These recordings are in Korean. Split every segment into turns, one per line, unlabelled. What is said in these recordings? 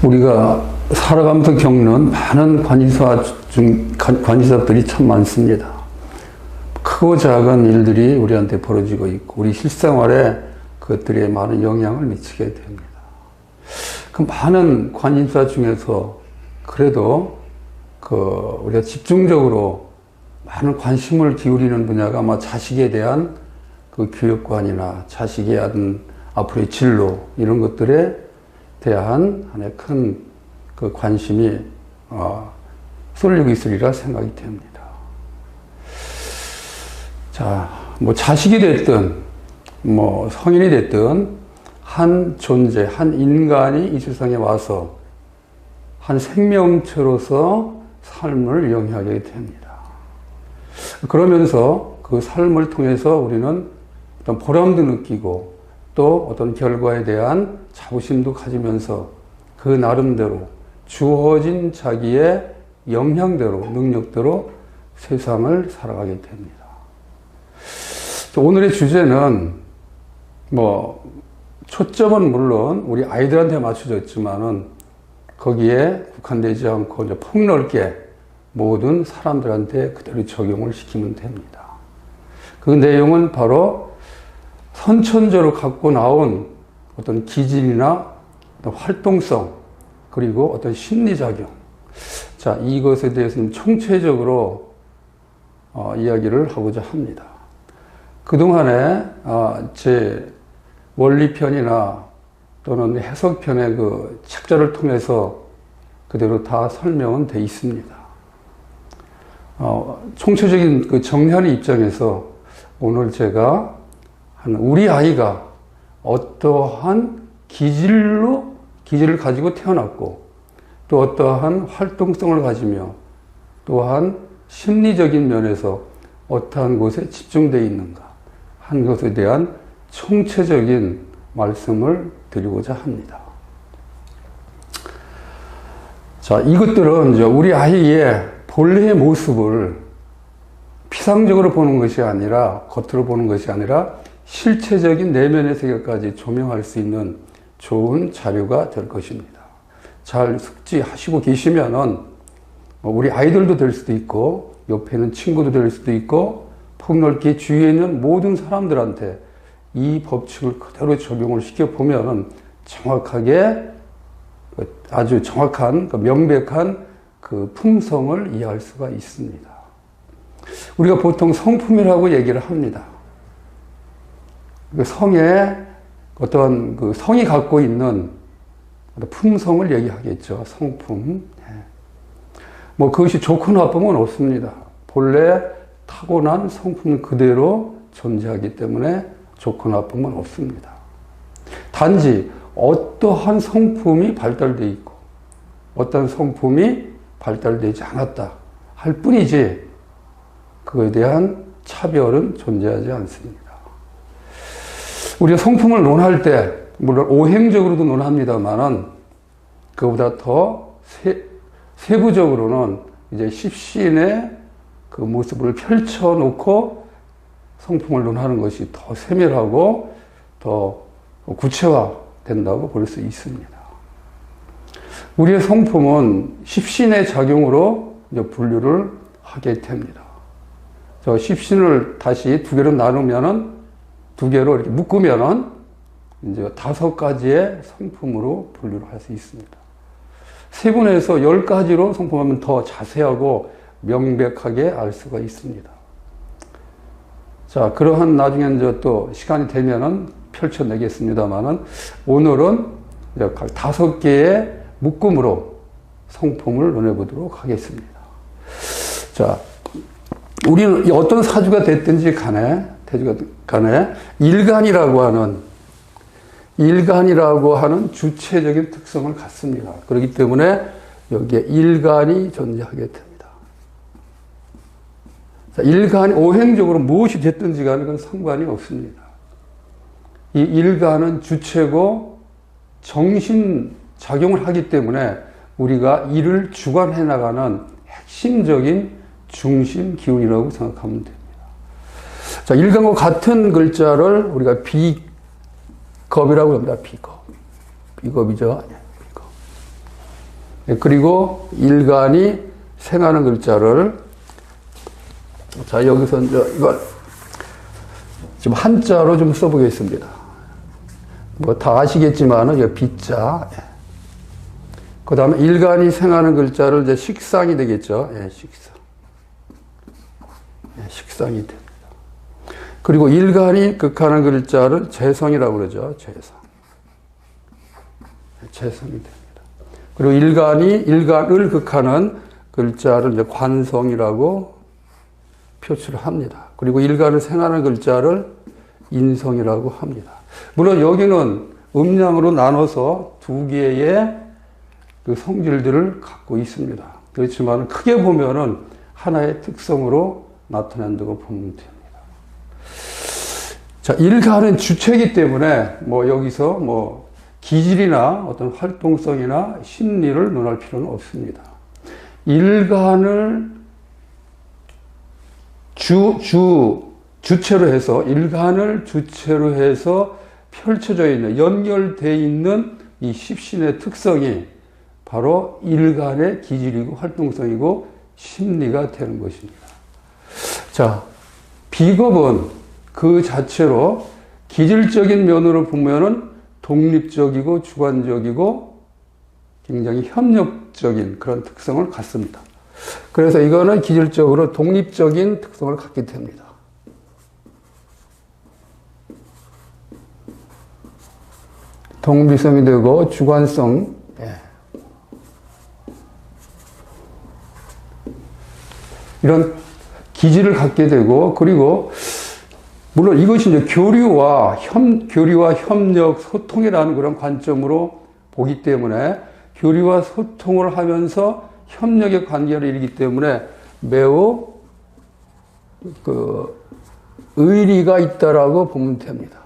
우리가 살아가면서 겪는 많은 관심사들이 참 많습니다. 크고 작은 일들이 우리한테 벌어지고 있고, 우리 실생활에 그것들이 많은 영향을 미치게 됩니다. 그 많은 관심사 중에서 그래도 우리가 집중적으로 많은 관심을 기울이는 분야가 아마 자식에 대한 그 교육관이나 자식에 대한 앞으로의 진로, 이런 것들에 대한 하나의 큰 그 관심이 쏠리고 있으리라 생각이 됩니다. 자, 뭐 자식이 됐든 뭐 성인이 됐든 한 존재, 한 인간이 이 세상에 와서 한 생명체로서 삶을 영위하게 됩니다. 그러면서 그 삶을 통해서 우리는 어떤 보람도 느끼고 또 어떤 결과에 대한 자부심도 가지면서 그 나름대로 주어진 자기의 역량대로, 능력대로 세상을 살아가게 됩니다. 오늘의 주제는 뭐 초점은 물론 우리 아이들한테 맞춰졌지만은 거기에 국한되지 않고 이제 폭넓게 모든 사람들한테 그대로 적용을 시키면 됩니다. 그 내용은 바로 선천적으로 갖고 나온 어떤 기질이나 어떤 활동성, 그리고 어떤 심리작용. 자, 이것에 대해서는 총체적으로 이야기를 하고자 합니다. 그동안에 제 원리편이나 또는 해석편의 그 책자를 통해서 그대로 다 설명은 돼 있습니다. 총체적인 그 정리하는 입장에서 오늘 제가 우리 아이가 어떠한 기질을 가지고 태어났고 또 어떠한 활동성을 가지며 또한 심리적인 면에서 어떠한 곳에 집중되어 있는가 한 것에 대한 총체적인 말씀을 드리고자 합니다. 자, 이것들은 이제 우리 아이의 본래의 모습을 피상적으로 보는 것이 아니라, 겉으로 보는 것이 아니라 실체적인 내면의 세계까지 조명할 수 있는 좋은 자료가 될 것입니다. 잘 숙지하시고 계시면은 우리 아이들도 될 수도 있고 옆에 있는 친구도 될 수도 있고 폭넓게 주위에 있는 모든 사람들한테 이 법칙을 그대로 적용을 시켜보면은 정확하게, 아주 정확한, 명백한 그 품성을 이해할 수가 있습니다. 우리가 보통 성품이라고 얘기를 합니다. 그 성에 어떤 그 성이 갖고 있는 품성을 얘기하겠죠. 성품. 뭐 그것이 좋고 나쁨은 없습니다. 본래 타고난 성품은 그대로 존재하기 때문에 좋고 나쁨은 없습니다. 단지 어떠한 성품이 발달되어 있고 어떤 성품이 발달되지 않았다 할 뿐이지 그거에 대한 차별은 존재하지 않습니다. 우리가 성품을 논할 때 물론 오행적으로도 논합니다만은 그보다 더 세부적으로는 이제 십신의 그 모습을 펼쳐놓고 성품을 논하는 것이 더 세밀하고 더 구체화된다고 볼 수 있습니다. 우리의 성품은 십신의 작용으로 이제 분류를 하게 됩니다. 저 십신을 다시 두 개로 나누면은, 두 개로 이렇게 묶으면은 이제 5가지의 성품으로 분류를 할 수 있습니다. 세분해서 10가지로 성품하면 더 자세하고 명백하게 알 수가 있습니다. 자, 그러한 나중에 이제 또 시간이 되면은 펼쳐내겠습니다만은 오늘은 이제 5개의 묶음으로 성품을 논해보도록 하겠습니다. 자, 우리는 어떤 사주가 됐든지 간에 일간이라고 하는 주체적인 특성을 갖습니다. 그렇기 때문에 여기에 일간이 존재하게 됩니다. 자, 일간이 오행적으로 무엇이 됐든지 간에 그건 상관이 없습니다. 이 일간은 주체고 정신 작용을 하기 때문에 우리가 이를 주관해 나가는 핵심적인 중심 기운이라고 생각하면 됩니다. 자, 일간과 같은 글자를 우리가 비겁이라고 합니다. 비겁이죠. 비겁. 그리고 일간이 생하는 글자를, 자, 여기서 이제 이걸 좀 한자로 좀 써보겠습니다. 뭐 다 아시겠지만은, 이 비자. 그 다음에 일간이 생하는 글자를 이제 식상이 되겠죠. 예, 식상. 예, 식상이 됩니다. 그리고 일간이 극하는 글자를 재성이라고 그러죠. 재성. 재성이 됩니다. 그리고 일간을 극하는 글자를 이제 관성이라고 표출을 합니다. 그리고 일간을 생하는 글자를 인성이라고 합니다. 물론 여기는 음량으로 나눠서 두 개의 그 성질들을 갖고 있습니다. 그렇지만 크게 보면은 하나의 특성으로 나타낸다고 보면 됩니다. 자, 일간은 주체이기 때문에 뭐 여기서 뭐 기질이나 어떤 활동성이나 심리를 논할 필요는 없습니다. 일간을 주체로 해서, 일간을 주체로 해서 펼쳐져 있는, 연결되어 있는 이 십신의 특성이 바로 일간의 기질이고 활동성이고 심리가 되는 것입니다. 자, 비겁은 그 자체로 기질적인 면으로 보면은 독립적이고 주관적이고 굉장히 협력적인 그런 특성을 갖습니다. 그래서 이거는 기질적으로 독립적인 특성을 갖게 됩니다. 독립성이 되고 주관성, 이런 기질을 갖게 되고, 그리고 물론 이것이 이제 교류와 협력, 소통이라는 그런 관점으로 보기 때문에 교류와 소통을 하면서 협력의 관계를 이루기 때문에 매우 그 의리가 있다라고 보면 됩니다.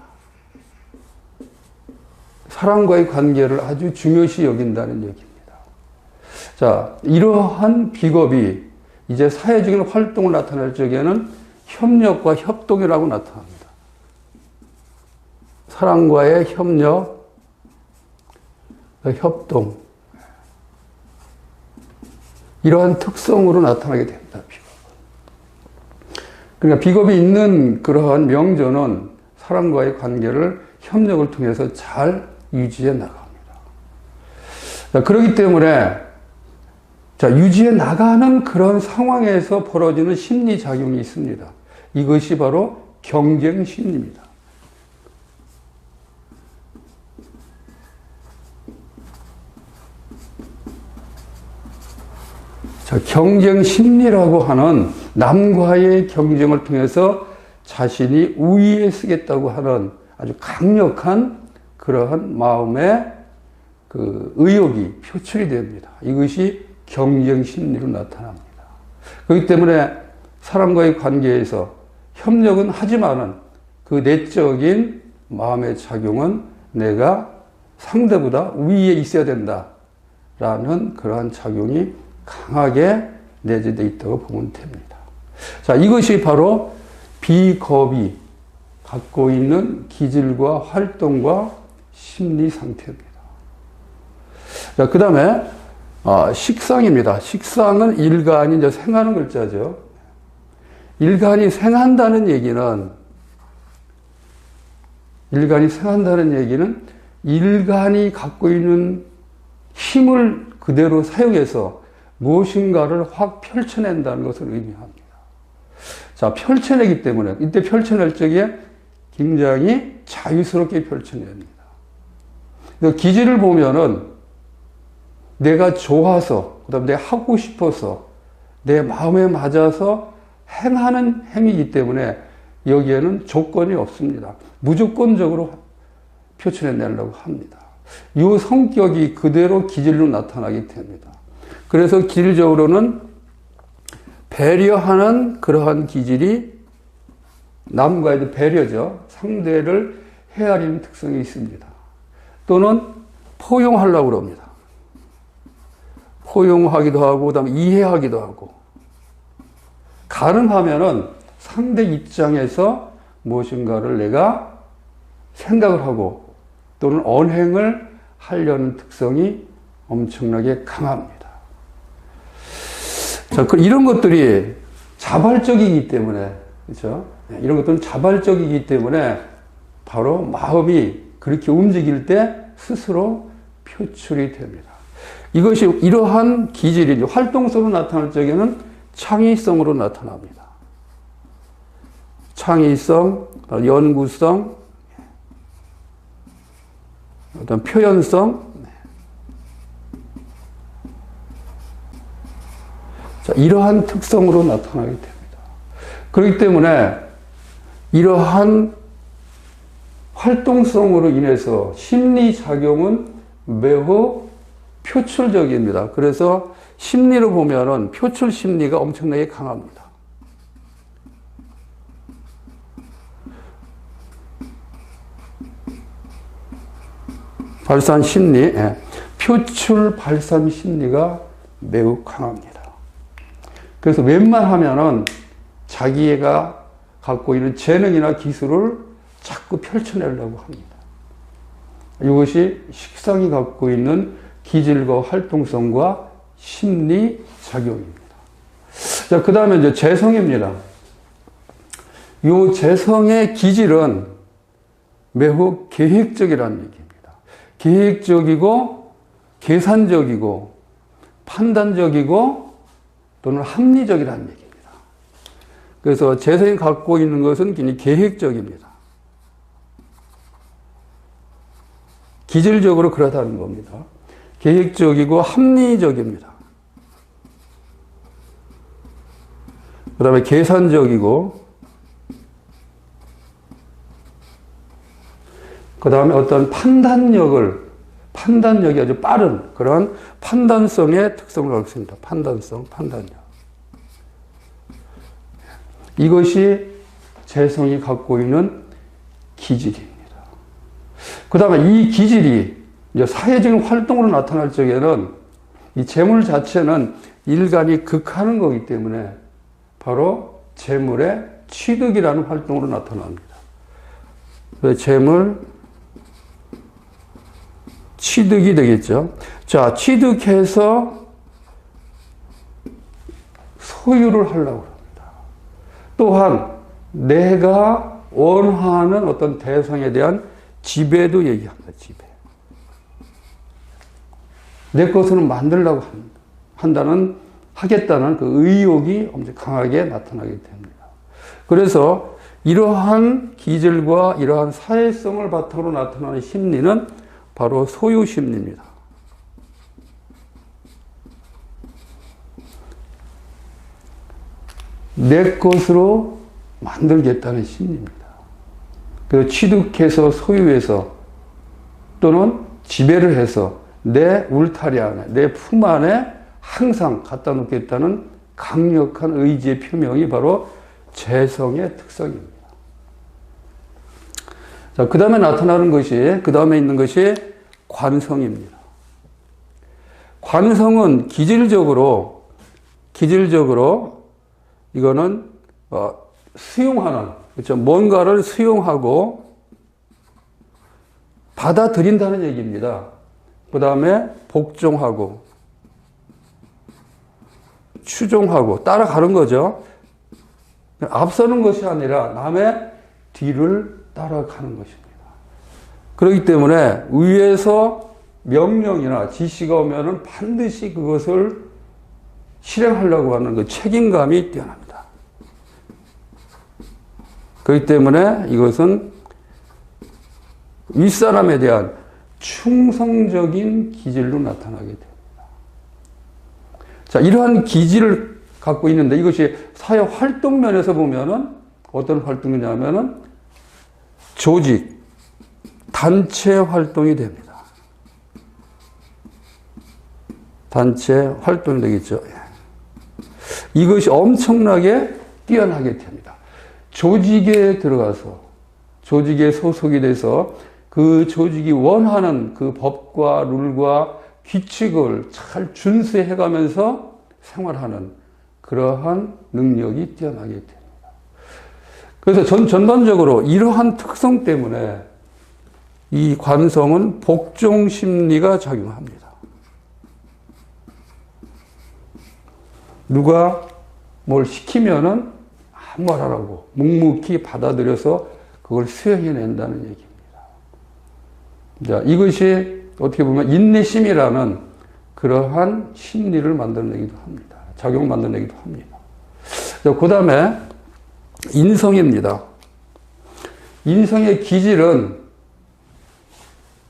사람과의 관계를 아주 중요시 여긴다는 얘기입니다. 자, 이러한 비겁이 이제 사회적인 활동을 나타낼 적에는 협력과 협동이라고 나타납니다. 사람과의 협력, 협동, 이러한 특성으로 나타나게 됩니다. 비겁은. 그러니까 비겁이 있는 그러한 명조는 사람과의 관계를 협력을 통해서 잘 유지해 나갑니다. 자, 그렇기 때문에 자, 유지해 나가는 그런 상황에서 벌어지는 심리작용이 있습니다. 이것이 바로 경쟁 심리입니다. 자, 경쟁 심리라고 하는 남과의 경쟁을 통해서 자신이 우위에 서겠다고 하는 아주 강력한 그러한 마음의 그 의욕이 표출이 됩니다. 이것이 경쟁 심리로 나타납니다. 그렇기 때문에 사람과의 관계에서 협력은 하지만은 그 내적인 마음의 작용은 내가 상대보다 위에 있어야 된다라는 그러한 작용이 강하게 내재되어 있다고 보면 됩니다. 자, 이것이 바로 비겁이 갖고 있는 기질과 활동과 심리 상태입니다. 자, 그 다음에 식상입니다. 식상은 일간이 이제 생하는 글자죠. 일간이 생한다는 얘기는 일간이 갖고 있는 힘을 그대로 사용해서 무엇인가를 확 펼쳐낸다는 것을 의미합니다. 자, 펼쳐내기 때문에 이때 펼쳐낼 적에 굉장히 자유스럽게 펼쳐냅니다. 기질을 보면은 내가 좋아서, 그 다음에 내가 하고 싶어서, 내 마음에 맞아서 행하는 행위이기 때문에 여기에는 조건이 없습니다. 무조건적으로 표출해내려고 합니다. 이 성격이 그대로 기질로 나타나게 됩니다. 그래서 기질적으로는 배려하는 그러한 기질이 남과의 배려죠. 상대를 헤아리는 특성이 있습니다. 또는 포용하려고 합니다. 포용하기도 하고, 그 다음에 이해하기도 하고, 가능하면은 상대 입장에서 무엇인가를 내가 생각을 하고 또는 언행을 하려는 특성이 엄청나게 강합니다. 자, 이런 것들이 자발적이기 때문에, 그렇죠? 이런 것들은 자발적이기 때문에 바로 마음이 그렇게 움직일 때 스스로 표출이 됩니다. 이것이 이러한 기질이 활동성으로 나타날 적에는 창의성으로 나타납니다. 창의성, 연구성, 어떤 표현성, 자, 이러한 특성으로 나타나게 됩니다. 그렇기 때문에 이러한 활동성으로 인해서 심리작용은 매우 표출적입니다. 그래서 심리로 보면은 표출 심리가 엄청나게 강합니다. 발산 심리, 표출 발산 심리가 매우 강합니다. 그래서 웬만하면은 자기가 갖고 있는 재능이나 기술을 자꾸 펼쳐내려고 합니다. 이것이 식상이 갖고 있는 기질과 활동성과 심리 작용입니다. 자, 그 다음에 이제 재성입니다. 이 재성의 기질은 매우 계획적이라는 얘기입니다. 계획적이고, 계산적이고, 판단적이고, 또는 합리적이라는 얘기입니다. 그래서 재성이 갖고 있는 것은 굉장히 계획적입니다. 기질적으로 그렇다는 겁니다. 계획적이고 합리적입니다. 그 다음에 계산적이고, 그 다음에 어떤 판단력이 아주 빠른 그런 판단성의 특성을 갖고 있습니다. 판단력. 이것이 재성이 갖고 있는 기질입니다. 그 다음에 이 기질이 이제 사회적인 활동으로 나타날 적에는 이 재물 자체는 일간이 극하는 거기 때문에 바로 재물의 취득이라는 활동으로 나타납니다. 재물 취득이 되겠죠. 자, 취득해서 소유를 하려고 합니다. 또한 내가 원하는 어떤 대상에 대한 지배도 얘기합니다. 지배. 내 것으로 만들려고 하겠다는 그 의욕이 엄청 강하게 나타나게 됩니다. 그래서 이러한 기질과 이러한 사회성을 바탕으로 나타나는 심리는 바로 소유 심리입니다. 내 것으로 만들겠다는 심리입니다. 그래서 취득해서 소유해서 또는 지배를 해서 내 울타리 안에, 내 품 안에 항상 갖다 놓겠다는 강력한 의지의 표명이 바로 재성의 특성입니다. 자, 그 다음에 그 다음에 있는 것이 관성입니다. 관성은 기질적으로 이거는 수용하는, 그렇죠? 뭔가를 수용하고 받아들인다는 얘기입니다. 그 다음에 복종하고 추종하고 따라가는 거죠. 앞서는 것이 아니라 남의 뒤를 따라가는 것입니다. 그렇기 때문에 위에서 명령이나 지시가 오면은 반드시 그것을 실행하려고 하는 그 책임감이 뛰어납니다. 그렇기 때문에 이것은 윗사람에 대한 충성적인 기질로 나타나게 됩니다. 자, 이러한 기질을 갖고 있는데 이것이 사회 활동 면에서 보면은 어떤 활동이냐면은 조직, 단체 활동이 됩니다. 단체 활동이 되겠죠. 이것이 엄청나게 뛰어나게 됩니다. 조직에 들어가서, 조직에 소속이 돼서 그 조직이 원하는 그 법과 룰과 규칙을 잘 준수해 가면서 생활하는 그러한 능력이 뛰어나게 됩니다. 그래서 전반적으로 이러한 특성 때문에 이 관성은 복종 심리가 작용합니다. 누가 뭘 시키면은 아무 말 안 하고 묵묵히 받아들여서 그걸 수행해낸다는 얘기입니다. 자, 이것이 어떻게 보면 인내심이라는 그러한 심리를 만들어내기도 합니다. 작용 만들어내기도 합니다. 자, 그 다음에 인성입니다. 인성의 기질은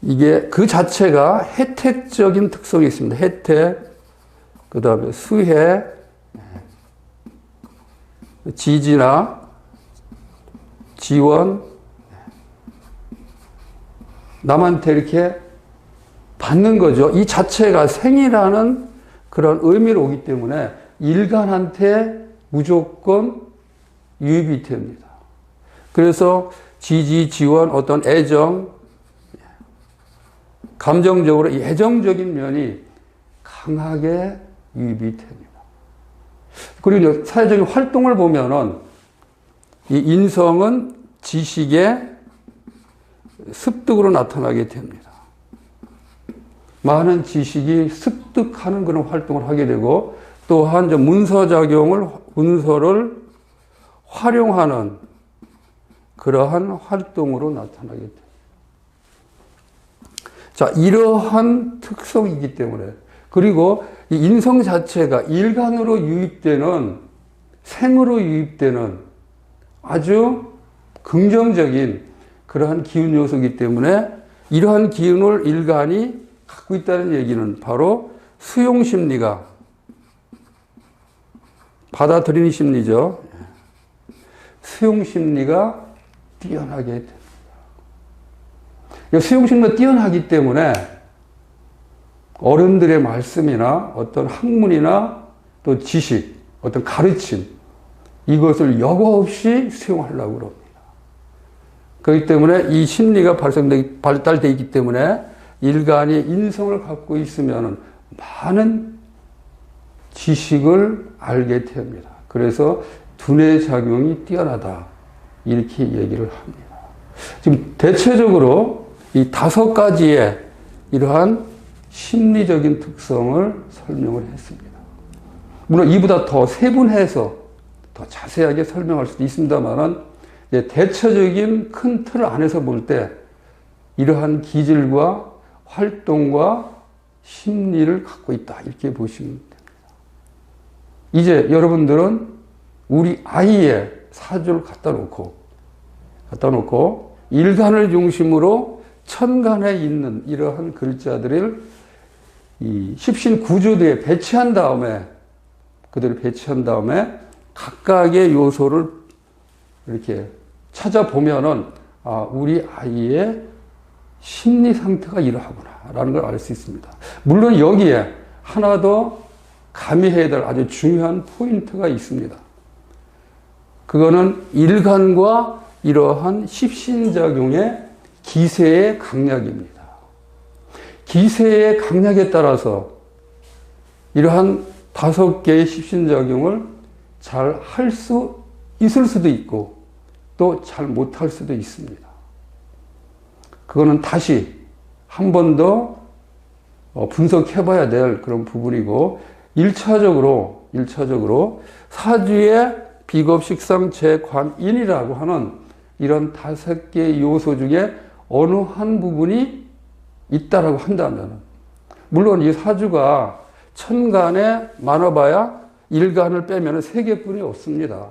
이게 그 자체가 혜택적인 특성이 있습니다. 혜택, 그 다음에 수혜, 지지나 지원, 남한테 이렇게 받는 거죠. 이 자체가 생이라는 그런 의미로 오기 때문에 일간한테 무조건 유입이 됩니다. 그래서 지지, 지원, 어떤 애정, 감정적으로 이 애정적인 면이 강하게 유입이 됩니다. 그리고 사회적인 활동을 보면은 이 인성은 지식의 습득으로 나타나게 됩니다. 많은 지식이 습득하는 그런 활동을 하게 되고 또한 문서를 활용하는 그러한 활동으로 나타나게 됩니다. 자, 이러한 특성이기 때문에 그리고 이 인성 자체가 일간으로 유입되는 생으로 유입되는 아주 긍정적인 그러한 기운 요소이기 때문에 이러한 기운을 일간이 갖고 있다는 얘기는 바로 수용 심리가 받아들이는 심리죠. 수용 심리가 뛰어나게 됩니다. 수용 심리가 뛰어나기 때문에 어른들의 말씀이나 어떤 학문이나 또 지식, 어떤 가르침 이것을 여과 없이 수용하려고 그럽니다. 그렇기 때문에 이 심리가 발달되어 있기 때문에 일간이 인성을 갖고 있으면 많은 지식을 알게 됩니다. 그래서 두뇌 작용이 뛰어나다 이렇게 얘기를 합니다. 지금 대체적으로 이 5가지의 이러한 심리적인 특성을 설명을 했습니다. 물론 이보다 더 세분해서 더 자세하게 설명할 수도 있습니다만은 대체적인 큰 틀 안에서 볼 때 이러한 기질과 활동과 심리를 갖고 있다 이렇게 보시면 됩니다. 이제 여러분들은 우리 아이의 사주를 갖다 놓고 일간을 중심으로 천간에 있는 이러한 글자들을 이 십신 구조대에 배치한 다음에 각각의 요소를 이렇게 찾아보면은 우리 아이의 심리 상태가 이러하구나라는 걸 알 수 있습니다. 물론 여기에 하나 더 가미해야 될 아주 중요한 포인트가 있습니다. 그거는 일간과 이러한 십신작용의 기세의 강약입니다. 기세의 강약에 따라서 이러한 5개의 십신작용을 잘 할 수 있을 수도 있고 또 잘 못할 수도 있습니다. 그거는 다시 한 번 더 분석해 봐야 될 그런 부분이고 1차적으로 사주의 비겁, 식상, 재관인이라고 하는 이런 5개의 요소 중에 어느 한 부분이 있다라고 한다면 물론 이 사주가 천간에 많아봐야 일간을 빼면 3개뿐이 없습니다.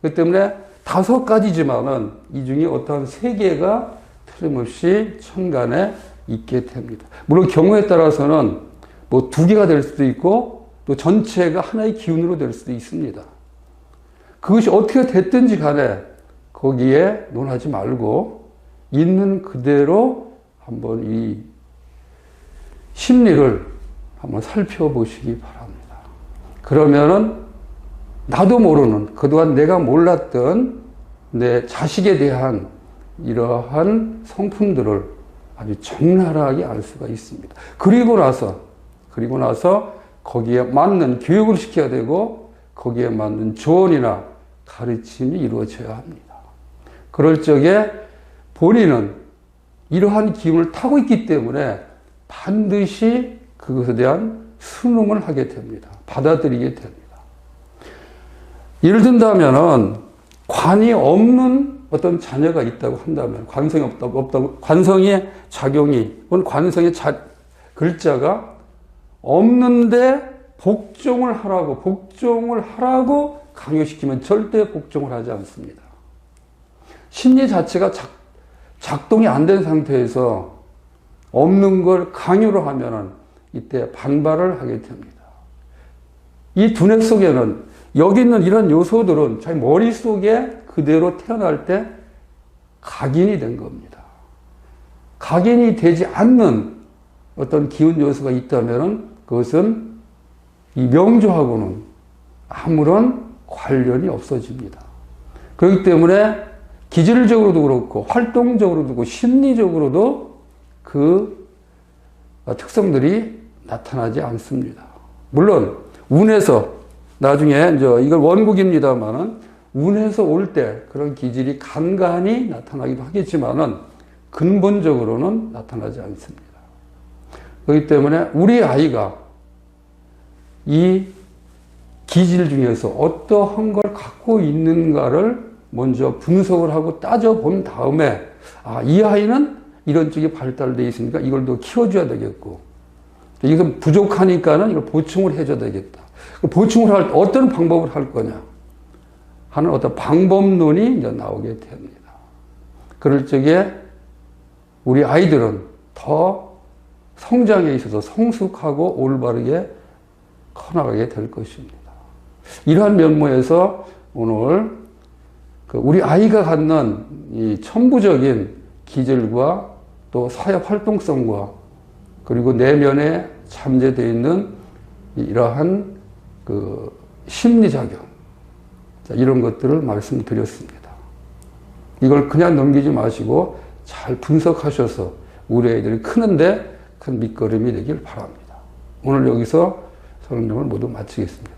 그렇기 때문에 5가지지만은 이 중에 어떠한 3개가 틀림없이 천간에 있게 됩니다. 물론 경우에 따라서는 뭐 2개가 될 수도 있고 또 전체가 하나의 기운으로 될 수도 있습니다. 그것이 어떻게 됐든지 간에 거기에 논하지 말고 있는 그대로 한번 이 심리를 한번 살펴보시기 바랍니다. 그러면은 나도 모르는 그동안 내가 몰랐던 내 자식에 대한 이러한 성품들을 아주 적나라하게 알 수가 있습니다. 그리고 나서 거기에 맞는 교육을 시켜야 되고 거기에 맞는 조언이나 가르침이 이루어져야 합니다. 그럴 적에 본인은 이러한 기운을 타고 있기 때문에 반드시 그것에 대한 순응을 하게 됩니다. 받아들이게 됩니다. 예를 든다면은 관이 없는 어떤 자녀가 있다고 한다면, 관성이 없다고, 관성의 작용이, 혹은 관성의 글자가 없는데 복종을 하라고 강요시키면 절대 복종을 하지 않습니다. 심리 자체가 작동이 안 된 상태에서 없는 걸 강요로 하면은 이때 반발을 하게 됩니다. 이 두뇌 속에는 여기 있는 이런 요소들은 자기 머릿속에 그대로 태어날 때 각인이 된 겁니다. 각인이 되지 않는 어떤 기운 요소가 있다면 그것은 이 명조하고는 아무런 관련이 없어집니다. 그렇기 때문에 기질적으로도 그렇고 활동적으로도 그렇고 심리적으로도 그 특성들이 나타나지 않습니다. 물론 운에서 나중에 이걸 원국입니다만은 운에서 올 때 그런 기질이 간간히 나타나기도 하겠지만은 근본적으로는 나타나지 않습니다. 그렇기 때문에 우리 아이가 이 기질 중에서 어떠한 걸 갖고 있는가를 먼저 분석을 하고 따져본 다음에 이 아이는 이런 쪽이 발달되어 있으니까 이걸 더 키워줘야 되겠고 이건 부족하니까는 이걸 보충을 해줘야 되겠다. 보충을 할 어떤 방법을 할 거냐 하는 어떤 방법론이 이제 나오게 됩니다. 그럴 적에 우리 아이들은 더 성장에 있어서 성숙하고 올바르게 커나가게 될 것입니다. 이러한 면모에서 오늘 우리 아이가 갖는 이 천부적인 기질과 또 사회 활동성과 그리고 내면에 잠재되어 있는 이러한 심리작용 이런 것들을 말씀드렸습니다. 이걸 그냥 넘기지 마시고 잘 분석하셔서 우리 아이들이 크는데 큰 밑거름이 되길 바랍니다. 오늘 여기서 설명을 모두 마치겠습니다.